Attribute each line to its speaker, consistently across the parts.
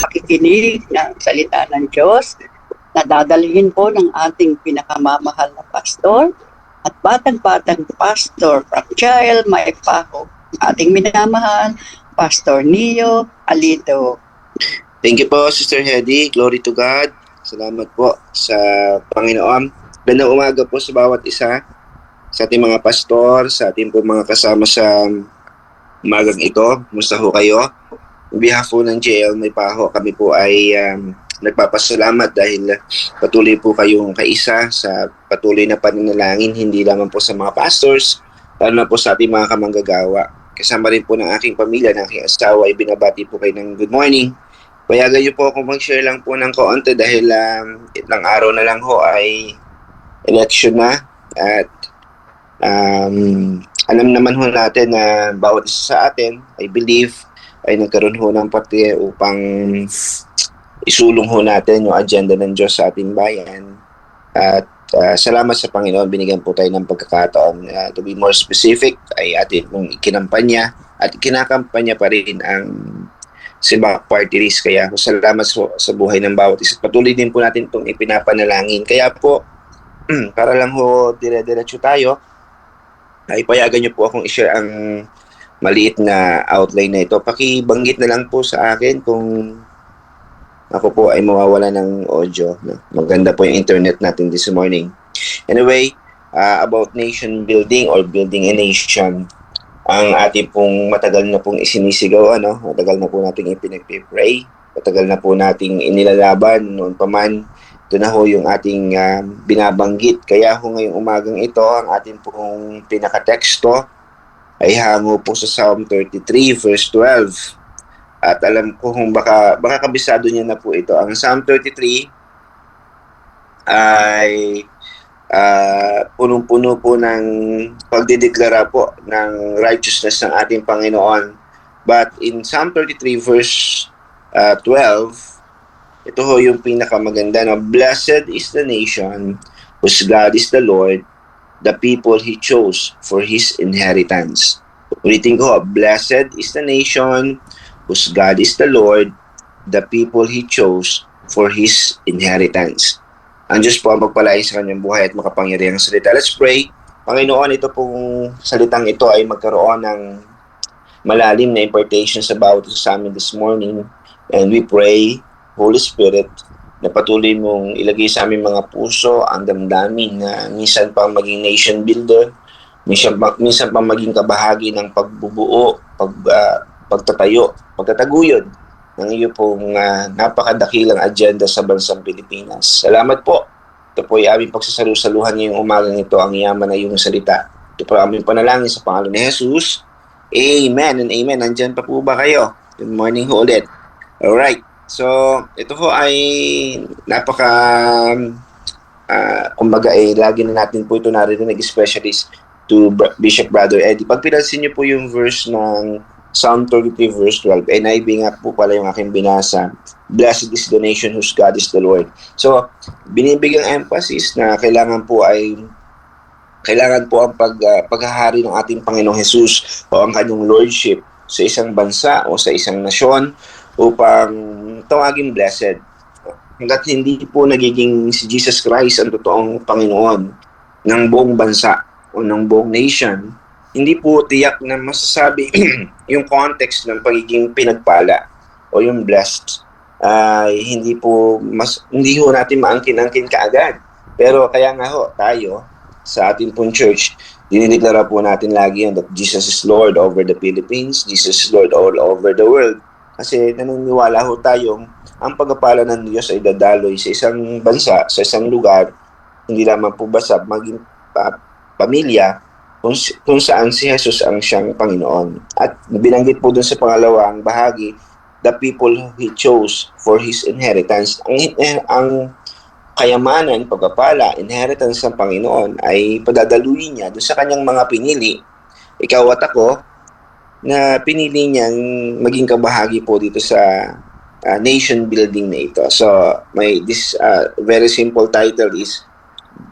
Speaker 1: pakikinig ng salita ng Diyos na dadalhin po ng ating pinakamamahal na pastor at batang-batang pastor from Child Maipaho, ating minamahal, Pastor Neo Alito.
Speaker 2: Thank you po, Sister Hedy. Glory to God. Salamat po sa Panginoon. Gandang umaga po sa bawat isa, sa ating mga pastor, sa ating po mga kasama sa umagang ito. Kumusta ho kayo? On behalf po ng JL Maipaho, kami po ay nagpapasalamat dahil patuloy po kayong kaisa sa patuloy na pananalangin, hindi lamang po sa mga pastors, lalo na po sa ating mga kamanggagawa. Kasama rin po ng aking pamilya, ng aking asawa, ay binabati po kayo ng good morning. Payagan niyo po ako mag-share lang po ng kaunti dahil ilang araw na lang ho ay election na at alam naman ho natin na bawat isa sa atin, I believe, ay nagkaroon ho ng pati upang isulong ho natin yung agenda ng Diyos sa ating bayan. At salamat sa Panginoon, binigyan po tayo ng pagkakataon. To be more specific, ay atin pong ikinampanya at kinakampanya pa rin ang Simbang Party List. Kaya salamat sa buhay ng bawat isa. Patuloy din po natin itong ipinapanalangin. Kaya po, para lang ho dire-diretso tayo, ay payagan niyo po akong i-share ang maliit na outline na ito. Pakibanggit na lang po sa akin kung ako po ay mawawala ng audio. Maganda po yung internet natin this morning. Anyway, about nation building or building a nation, ang ating pong matagal na pong isinisigaw, matagal na po nating ipinagpipray, matagal na po nating inilalaban noon pa man. Ito na ho yung ating binabanggit. Kaya ho ngayong umagang ito, ang ating pong pinakateksto ay hango po sa Psalm 33 verse 12. At alam ko kung baka kabisado niya na po ito. Ang Psalm 33 ay punong-puno po ng pagdideklara po ng righteousness ng ating Panginoon. But in Psalm 33 verse 12, ito ho yung pinakamaganda na, Blessed is the nation whose God is the Lord, the people He chose for His inheritance. Ulitin ko, Blessed is the nation whose God is the Lord, the people He chose for His inheritance. Ang Diyos po ang pagpalain sa kanyang buhay at makapangyarihang salita. Let's pray. Panginoon, ito pong salitang ito ay magkaroon ng malalim na impartation sa bawat isa sa amin this morning. And we pray, Holy Spirit, na patuloy mong ilagay sa aming mga puso ang damdamin na minsan pang maging nation builder, minsan pang maging kabahagi ng pagbubuo, pagtataguyod ng iyo pong napakadakilang agenda sa bansang Pilipinas. Salamat po. Ito po ay aming pagsasalusaluhan ngayong umagang ito, ang yaman na iyong salita. Ito po aming panalangin sa pangalan ni Jesus. Amen and amen. Nandyan pa po ba kayo? Good morning ho ulit. Alright. So, ito ho ay kumbaga lagi na natin po ito narinig, especially to Bishop Brother Eddie. Pag pinansin niyo po yung verse ng Psalm 33 verse 12, NIV nga po pala yung aking binasa, Blessed is the nation whose God is the Lord. So, binibigyang emphasis na kailangan po ang paghahari ng ating Panginoong Jesus o ang kanyang lordship sa isang bansa o sa isang nasyon upang tawagin blessed. Hanggat hindi po nagiging si Jesus Christ ang totoong Panginoon ng buong bansa o ng buong nation, hindi po tiyak na masasabi yung context ng pagiging pinagpala o yung blessed. Hindi ho natin maangkin-angkin kaagad. Pero kaya nga ho, tayo sa ating pong church, dinideklara po natin lagi yan that Jesus is Lord over the Philippines, Jesus is Lord all over the world. Kasi naniniwala ho tayong ang pagpapala ng Diyos ay dadaloy sa isang bansa, sa isang lugar, hindi lamang po basta maging pamilya, kung saan si Jesus ang siyang Panginoon. At binanggit po dun sa pangalawang bahagi, the people He chose for His inheritance. Ang kayamanan, pagpapala, inheritance ng Panginoon ay padadaluin niya dun sa kanyang mga pinili. Ikaw at ako, na pinili niyang maging kabahagi po dito sa nation building na ito. So, this very simple title is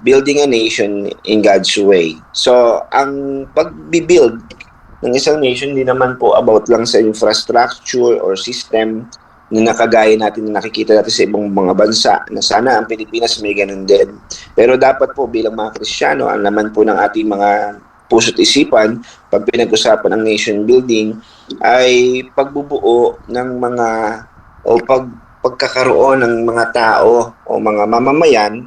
Speaker 2: Building a Nation in God's Way. So, ang pag-build ng isang nation, hindi naman po about lang sa infrastructure or system na nakagaya natin na nakikita natin sa ibang mga bansa na sana ang Pilipinas may ganun din. Pero dapat po bilang mga Kristiyano, ang laman po ng ating mga puso't isipan pag pinag-usapan ang nation building ay pagbubuo ng mga o pagkakaroon ng mga tao o mga mamamayan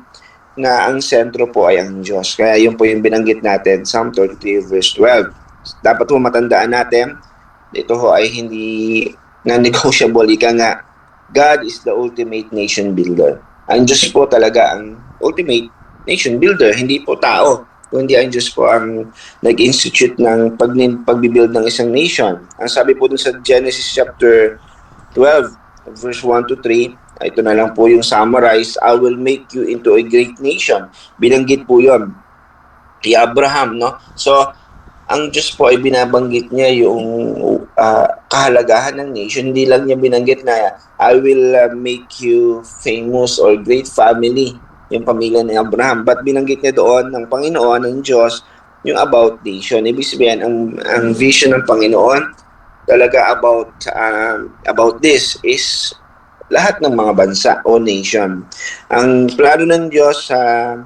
Speaker 2: na ang sentro po ay ang Diyos. Kaya yun po yung binanggit natin, Psalm 33 verse 12. Dapat po matandaan natin, ito ho ay hindi non-negotiable. Ika nga, God is the ultimate nation builder. Ang Diyos po talaga ang ultimate nation builder, hindi po tao. Kundi ang Diyos po ang nag-institute ng pagbibuild ng isang nation. Ang sabi po dun sa Genesis chapter 12, verse 1 to 3, ito na lang po yung summarize, I will make you into a great nation. Binanggit po yun kay Abraham, no? So, ang Diyos po ay binabanggit niya yung kahalagahan ng nation. Hindi lang niya binanggit na I will make you famous or great family, yung pamilya ni Abraham. But binanggit niya doon ng Panginoon, ng Diyos, yung about nation. Ibig sabihin, ang vision ng Panginoon talaga about this is lahat ng mga bansa o nation. Ang plano ng Diyos sa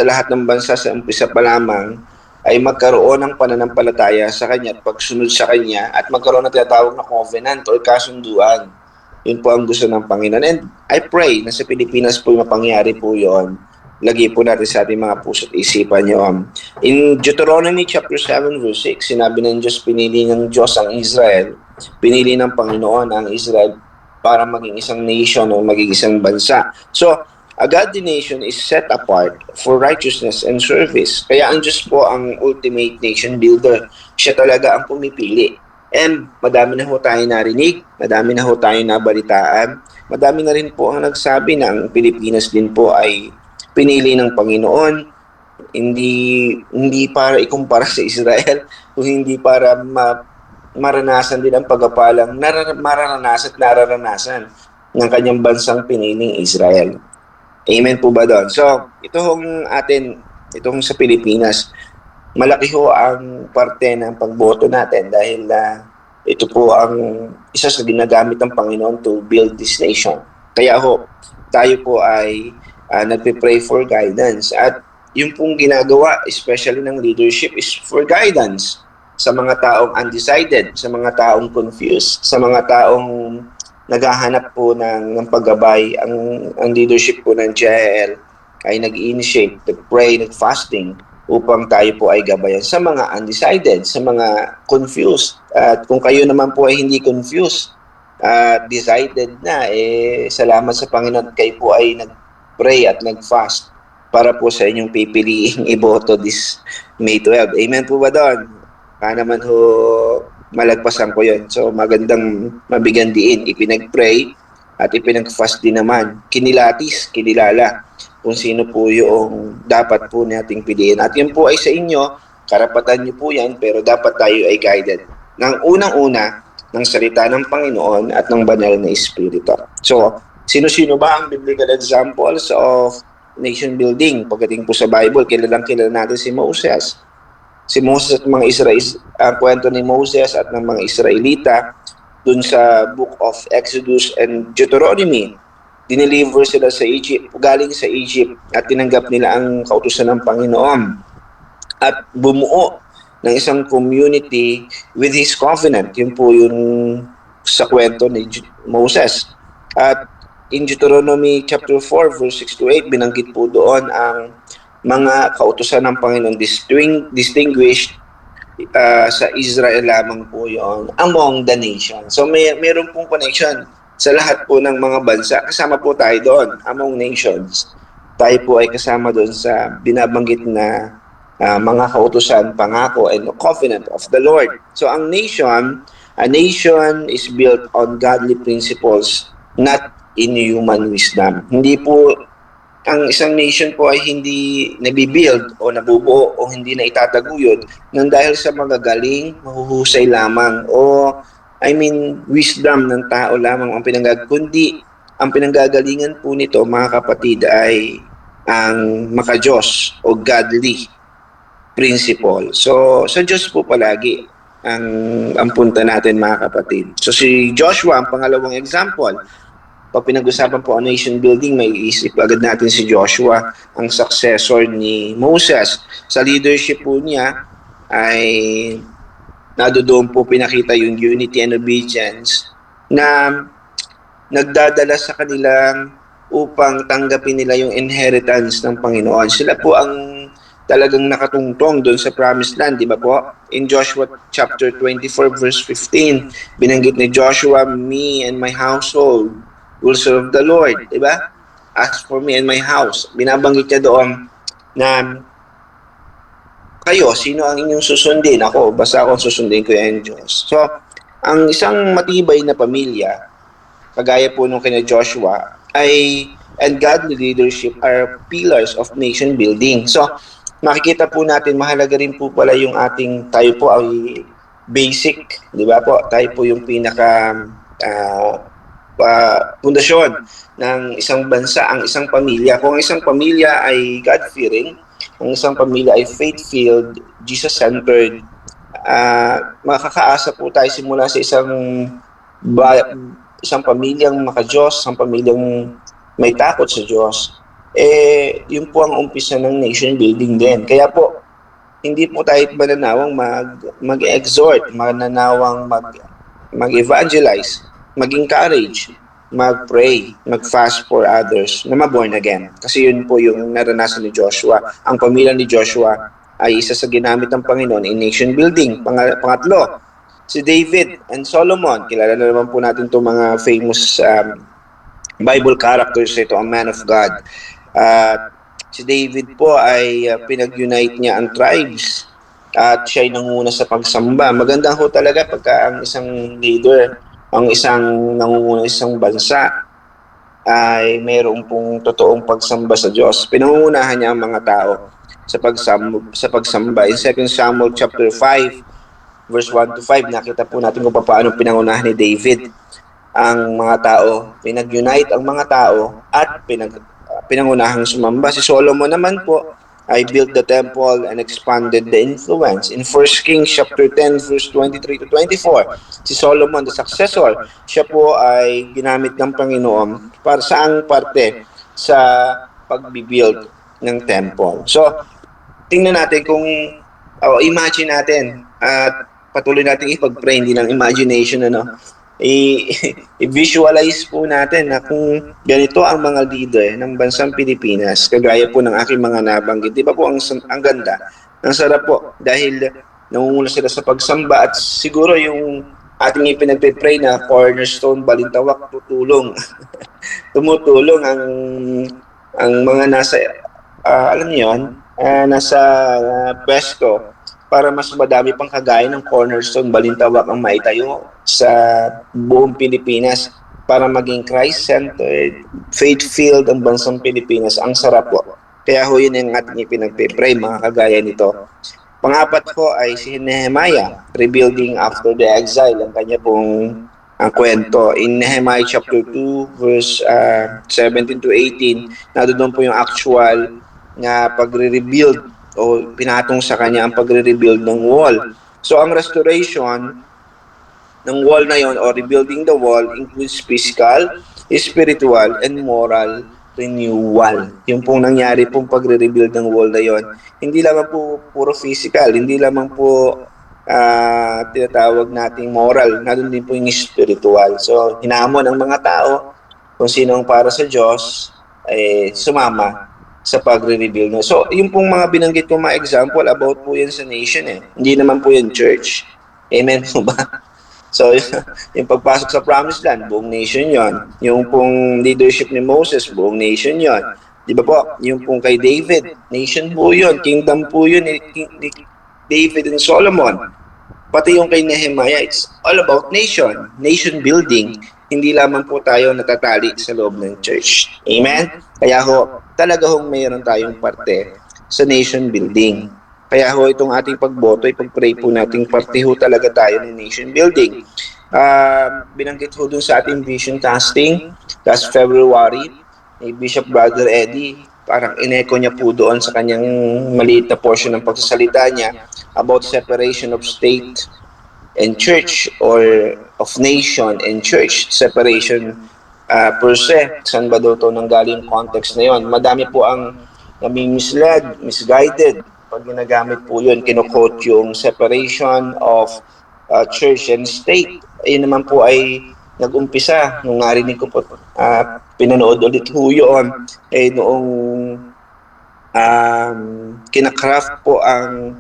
Speaker 2: lahat ng bansa sa umpisa pa lamang ay magkaroon ng pananampalataya sa Kanya at pagsunod sa Kanya at magkaroon ng tinatawag na covenant or kasunduan. Yun po ang gusto ng Panginoon. And I pray na sa Pilipinas po mapangyari po yon. Lagi po natin sa ating mga puso't isipan yun. In Deuteronomy chapter 7 verse 6, sinabi ng Diyos, pinili ng Diyos ang Israel, pinili ng Panginoon ang Israel para maging isang nation o maging isang bansa. So, a godly nation is set apart for righteousness and service. Kaya ang Diyos po ang ultimate nation builder. Siya talaga ang pumipili. And madami na ho tayo narinig, madami na ho tayo nabalitaan, madami na rin po ang nagsabi na ang Pilipinas din po ay pinili ng Panginoon, hindi para ikumpara sa Israel, o hindi para maranasan din ang pagkapalang nararanasan ng kanyang bansang piniling Israel. Amen po ba doon? So, itong sa Pilipinas, malaki ho ang parte ng pagboto natin dahil ito po ang isa sa ginagamit ng Panginoon to build this nation. Kaya ho, tayo po ay nagpe-pray for guidance. At yung pong ginagawa, especially ng leadership, is for guidance sa mga taong undecided, sa mga taong confused, sa mga taong naghahanap po ng paggabay. Ang leadership po ng JL ay nag-initiate, nag-pray, nag-fasting upang tayo po ay gabayan sa mga undecided, sa mga confused. At kung kayo naman po ay hindi confused, decided na, salamat sa Panginoon, kayo po ay nag-pray at nag-fast para po sa inyong pipiliing iboto this May 12. Amen po ba doon? Naman ho, malagpasan ko yun. So, magandang mabigyan diin. Ipinag-pray at ipinag-fast din naman. Kinilala kung sino po yung dapat po nating piliin. At yun po ay sa inyo, karapatan nyo po yan, pero dapat tayo ay guided ng unang-una ng salita ng Panginoon at ng banal na Espiritu. So, sino-sino ba ang biblical examples of nation building? Pagdating po sa Bible, kilala natin si Moses. Si Moses at mga ang kwento ni Moses at ng mga Israelita dun sa book of Exodus and Deuteronomy. Dineliver sila sa Egypt, galing sa Egypt at tinanggap nila ang kautusan ng Panginoon at bumuo ng isang community with His covenant. Yun po yung sa kwento ni Moses. At in Deuteronomy chapter 4 verse 6 to 8, binanggit po doon ang mga kautusan ng Panginoon distinguished sa Israel lamang po yon among the nation. So meron pong connection sa lahat po ng mga bansa. Kasama po tayo doon among nations. Tayo po ay kasama doon sa binabanggit na mga kautusan, pangako, and covenant of the Lord. So a nation is built on godly principles, not in human wisdom. Hindi po ang isang nation po ay hindi nabibuild o nabubuo o hindi na itataguyod nang dahil sa magagaling, mahuhusay lamang o wisdom ng tao lamang ang kundi ang pinanggagalingan po nito, mga kapatid, ay ang maka-Diyos o godly principle. So, sa Diyos po palagi ang punta natin, mga kapatid. So si Joshua, ang pangalawang example, pag pinag-usapan po ang nation building, may isip agad natin si Joshua, ang successor ni Moses. Sa leadership po niya ay doon po pinakita yung unity and obedience na nagdadala sa kanilang upang tanggapin nila yung inheritance ng Panginoon. Sila po ang talagang nakatungtong doon sa promised land, di ba po? In Joshua chapter 24 verse 15, binanggit ni Joshua, "Me and my household will serve the Lord," di ba? "As for me and my house," binabanggit niya doon na kayo, sino ang inyong susundin? Ako, basta ako susundin ko yung Diyos. So, ang isang matibay na pamilya, kagaya po nung kina Joshua, and godly leadership are pillars of nation building. So, makikita po natin, mahalaga rin po pala yung tayo po ay basic, di ba po? Tayo po yung pinaka pundasyon ng isang bansa, ang isang pamilya. Kung ang isang pamilya ay God-fearing, ang isang pamilya ay faith-filled, Jesus-centered, makakaasa po tayo simula sa isang pamilyang maka-Diyos, isang pamilyang may takot sa Diyos, yun po ang umpisa ng nation building din. Kaya po, hindi po tayo mananawang mag-exhort, mananawang mag-evangelize, mag-encourage, mag-pray, mag-fast for others na ma-born again. Kasi yun po yung naranasan ni Joshua. Ang pamilya ni Joshua ay isa sa ginamit ng Panginoon in nation building. Pangatlo, si David and Solomon. Kilala na naman po natin itong mga famous Bible characters ito, a man of God. Si David po ay pinag-unite niya ang tribes at siya ay nanguna sa pagsamba. Maganda ho talaga pagka ang isang leader, ang isang nangunguna isang bansa ay mayroon pong totoong pagsamba sa Diyos. Pinangungunahan niya ang mga tao sa pagsamba. In 2 Samuel chapter 5, verse 1 to 5, nakita po natin kung paano pinangunahan ni David ang mga tao. Pinag-unite ang mga tao at pinangunahang sumamba. Si Solomon naman po ay built the temple and expanded the influence. In 1 Kings chapter 10 verse 23 to 24, si Solomon, the successor, siya po ay ginamit ng Panginoon para saang parte sa pagbibuild ng temple. So, tingnan natin kung imagine natin at patuloy natin ipag-pray, hindi ng imagination, i-visualize po natin na kung ganito ang mga leader ng bansang Pilipinas, kagaya po ng aking mga nabanggit, di ba po ang ganda, ang sarap po dahil nangunguna sila sa pagsamba at siguro yung ating ipinagpipray na cornerstone Balintawak tumutulong ang mga nasa alam niyo yun, nasa pwesto para mas madami pang kagaya ng cornerstone Balintawak ang maitayo sa buong Pilipinas para maging Christ-centered, faith-filled ang bansang Pilipinas. Ang sarap po. Kaya ho yun yung ating ipinagpipray, mga kagaya nito. Pangapat po ay si Nehemiah, rebuilding after the exile, ang kanya pong kwento. In Nehemiah chapter 2, verse 17 to 18, doon po yung actual na pagre-rebuild o pinatong sa kanya ang pagre-rebuild ng wall. So ang restoration ng wall na yon o rebuilding the wall includes physical, spiritual, and moral renewal. Yung pong nangyari pong pagre-rebuild ng wall na yon, hindi lamang po puro physical, hindi lamang po tinatawag nating moral, naroon din po yung spiritual. So hinamon ang mga tao kung sino ang para sa Diyos sumama sa pagre-rebuild. So yung pong mga binanggit ko mga example about po yan sa nation Hindi naman po yan church. Amen po ba? So, yung pagpasok sa Promised Land, buong nation yon. Yung pong leadership ni Moses, buong nation yon. Di ba po? Yung pong kay David, nation po yun. Kingdom po yun ni David and Solomon. Pati yung kay Nehemiah, it's all about nation building. Hindi lamang po tayo natatali sa loob ng church. Amen? Kaya ho, talaga hong mayroon tayong parte sa nation building. Kaya ho itong ating pagboto, ipag-pray po nating parte ho talaga tayo ng nation building. Binanggit ho dun sa ating vision casting last February, ni Bishop Brother Eddie, parang in-echo niya po doon sa kanyang maliit na portion ng pagsasalita niya about separation of state and church, or of nation and church, separation per se. Saan ba daw ito nanggaling context na yon? Madami po ang nami-misled, misguided pag ginagamit po yun, kino-quote yung separation of church and state. Ayun naman po ay nag-umpisa nung narinig ko po, pinanood ulit ho yun, noong kinakraft po ang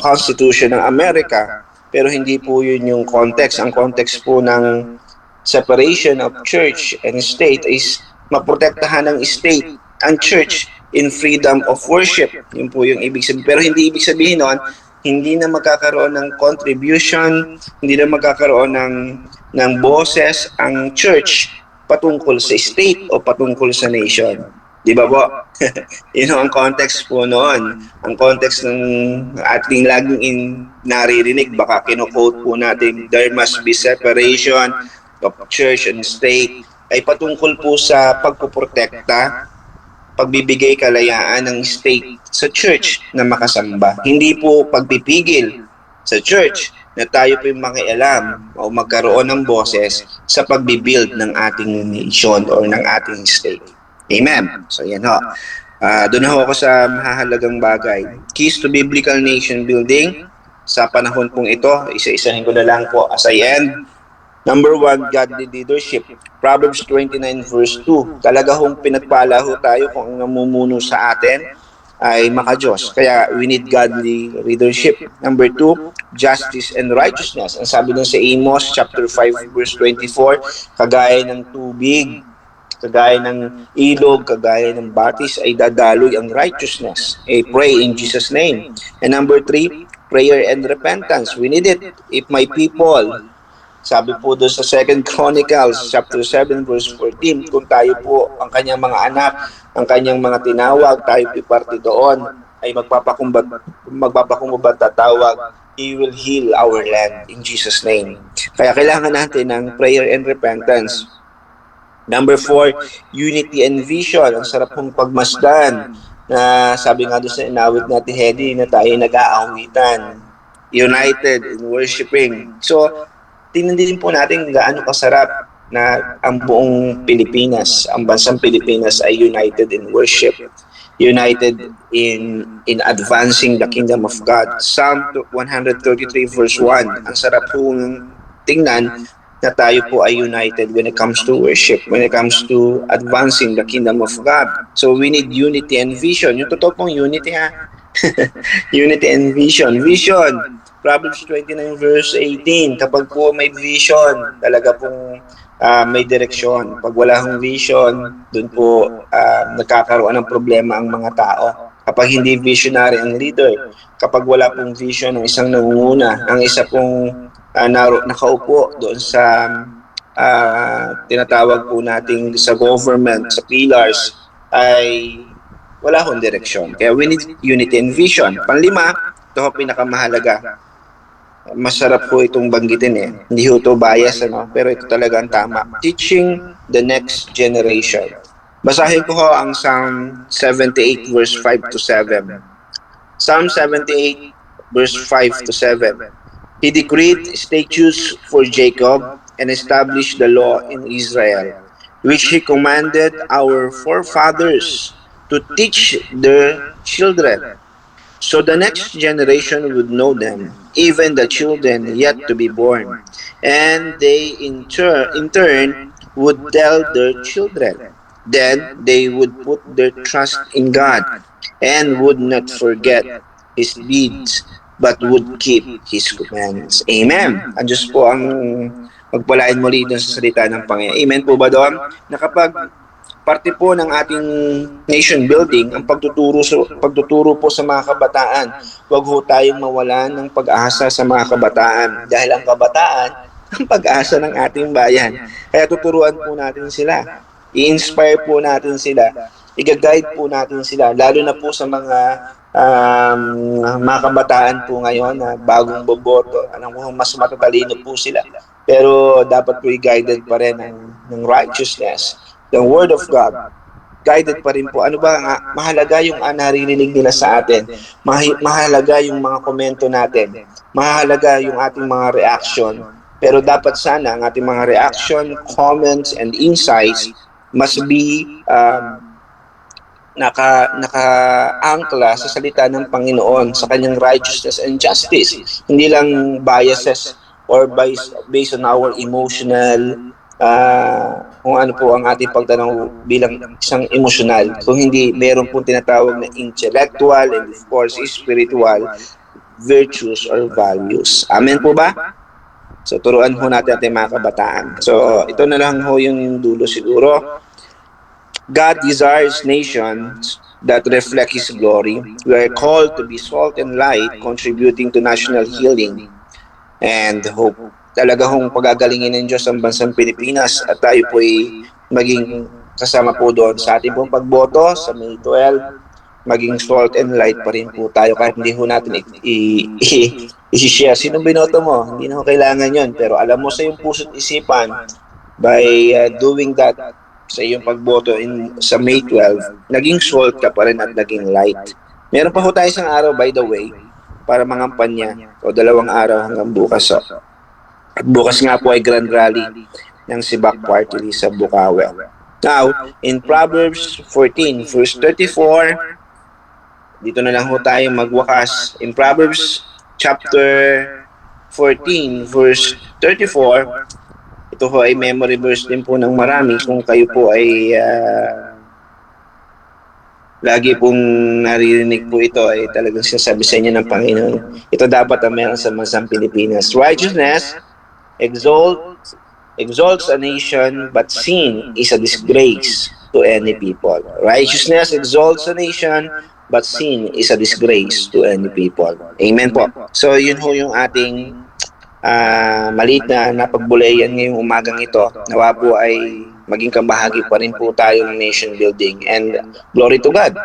Speaker 2: Constitution ng Amerika, pero hindi po yun yung context. Ang context po ng separation of church and state is maprotektahan ng state ang church in freedom of worship. Yun po yung ibig sabihin. Pero hindi ibig sabihin nun, hindi na magkakaroon ng contribution, hindi na magkakaroon ng boses ang church patungkol sa state o patungkol sa nation. Di ba po? Yun ang context po noon. Ang context ng ating laging naririnig, baka kino-quote po natin, there must be separation of church and state, ay patungkol po sa pagpuprotekta, pagbibigay kalayaan ng state sa church na makasamba. Hindi po pagpipigil sa church na tayo po yung makialam o magkaroon ng boses sa pagbibuild ng ating nation or ng ating state. Amen. So yan ho. Doon ho ako sa mahahalagang bagay. Keys to Biblical Nation Building. Sa panahon pong ito, isa-isahin ko na lang po as I end. Number 1, godly leadership. Proverbs 29 verse 2. Talaga hong pinagpala ho tayo kung ang namumuno sa atin ay maka-Diyos. Kaya we need godly leadership. Number 2, justice and righteousness. Ang sabi dun sa Amos chapter 5 verse 24, kagaya ng tubig, kagaya ng ilog, kagaya ng batis, ay dadaloy ang righteousness. Pray in Jesus' name. And number 3, prayer and repentance. We need it. If my people, sabi po doon sa 2 Chronicles chapter 7 verse 14, kung tayo po, ang kanyang mga anak, ang kanyang mga tinawag, tayo iparte doon, ay magpapakumbaba tatawag, He will heal our land in Jesus' name. Kaya kailangan natin ng prayer and repentance. Number 4, unity and vision. Ang sarap pong pagmasdan na sabi nga doon sa inawit natin, Hedy, na tayo nag-aawitan. United in worshiping. So, tingnan din po natin gaano kasarap na ang buong Pilipinas, ang bansang Pilipinas ay united in worship. United in advancing the kingdom of God. Psalm 133 verse 1. Ang sarap pong tingnan na tayo po ay united when it comes to worship, when it comes to advancing the kingdom of God. So we need unity and vision. Yung totoo pong unity ha. Unity and vision. Vision. Proverbs 29 verse 18. Kapag po may vision, talaga pong may direksyon. Pag wala hong vision, dun po nagkakaroon ng problema ang mga tao. Kapag hindi visionary ang leader, kapag wala pong vision ng isang nangunguna, ang isa pong nakaupo doon sa tinatawag po nating sa government, sa pillars, ay wala hong direksyon. Kaya we need unity and vision. Panlima, ito ho pinakamahalaga. Masarap po itong banggitin Hindi ho ito bias, pero ito talaga ang tama. Teaching the next generation. Basahin ko ho ang Psalm 78 verse 5 to 7. Psalm 78 verse 5 to 7. He decreed statutes for Jacob and established the law in Israel, which he commanded our forefathers to teach their children, so the next generation would know them, even the children yet to be born, and they in turn would tell their children. Then they would put their trust in God and would not forget His deeds, but would keep His commandments. Amen. Ang Diyos po ang magpalain muli doon sa salita ng Panginoon. Amen po ba doon? Na kapag parte po ng ating nation building, ang pagtuturo po sa mga kabataan, huwag ho tayong mawalan ng pag-asa sa mga kabataan. Dahil ang kabataan, ang pag-asa ng ating bayan. Kaya tuturuan po natin sila. I-inspire po natin sila. I-guide po natin sila. Lalo na po sa mga kabataan po ngayon na bagong boboto. Alam mo, mas matatalino po sila. Pero dapat po i-guided pa rin ng righteousness, the Word of God, guided pa rin po. Ano ba nga, mahalaga yung naririnig nila sa atin. Mahalaga yung mga komento natin. Mahalaga yung ating mga reaction. Pero dapat sana ang ating mga reaction, comments, and insights must be naka-angkla sa salita ng Panginoon, sa kanyang righteousness and justice. Hindi lang biases or based on our emotional, kung ano po ang ating pagtanaw bilang isang emosyonal. Kung hindi, meron pong tinatawag na intellectual and of course spiritual virtues or values. Amen po ba? So, turuan ho natin ating mga kabataan. So, ito na lang ho yung dulo siguro. God desires nations that reflect His glory. We are called to be salt and light, contributing to national healing and hope. Talaga hong pagagalingin ng Diyos ang bansang Pilipinas at tayo po ay maging kasama po doon sa ating pong pagboto sa May 12, maging salt and light pa rin po tayo kahit hindi ho natin i-share. Sino binoto mo? Hindi na ho kailangan yon. Pero alam mo sa iyong puso't isipan, by doing that, sa iyong pagboto sa May 12, naging salt ka pa rin at naging light. Meron pa ho tayo isang araw, by the way, para mangampanya, o 2 araw hanggang bukas. At bukas nga po ay Grand Rally ng Sibak Party List sa Bukawi. Now, in Proverbs 14, verse 34, dito na lang ho tayo magwakas. In Proverbs chapter 14, verse 34, ito ho ay memory verse din po ng marami. Kung kayo po ay lagi pong naririnig po ito, ay talagang sinasabi sa inyo ng Panginoon. Ito dapat ang meron sa bansang Pilipinas. Righteousness exalts a nation, but sin is a disgrace to any people. Righteousness exalts a nation, but sin is a disgrace to any people. Amen po. So, yun ho yung ating maliit na napagbulayan ngayong umagang ito. Nawa po ay maging kabahagi pa rin po tayo ng nation building. And glory to God,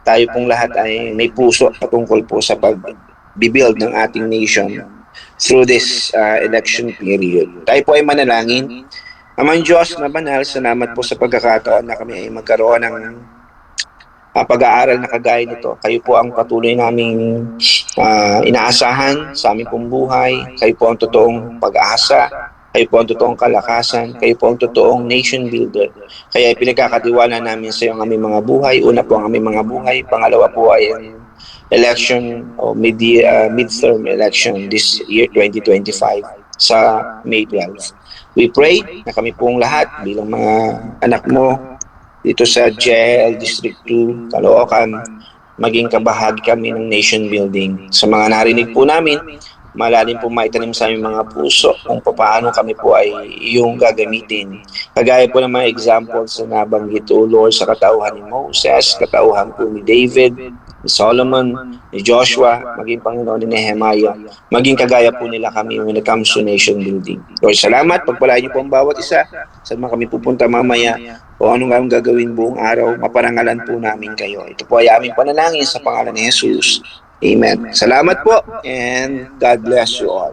Speaker 2: tayo pong lahat ay may puso patungkol po sa pag-build ng ating nation through this election period. Tayo po ay manalangin. Amang Diyos na banal, salamat po sa pagkakataon na kami ay magkaroon ng pag-aaral na kagaya nito. Kayo po ang patuloy naming inaasahan sa aming pong buhay. Kayo po ang totoong pag-asa. Kayo po ang totoong kalakasan. Kayo po ang totoong nation builder. Kaya pinagkakatiwala namin sa iyo ang aming mga buhay. Una po ang aming mga buhay. Pangalawa po ay ang election o midterm election this year 2025 sa May 12. We pray na kami pong lahat bilang mga anak mo dito sa JL District 2, Caloocan, maging kabahagi kami ng nation building. Sa mga narinig po namin, malalim po maitanim sa aming mga puso kung paano kami po ay iyong gagamitin. Kagaya po ng mga examples na nabanggit o Lord sa katauhan ni Moses, katauhan po ni David, ni Solomon, ni Joshua, maging Panginoon ni Nehemiah, maging kagaya po nila kami when it comes to nation building. Lord, salamat, pagpalain niyo po ang bawat isa. Saan man kami pupunta mamaya, o anong ang gagawin buong araw, maparangalan po namin kayo. Ito po ay aming panalangin sa pangalan ni Jesus. Amen. Salamat po, and God bless you all.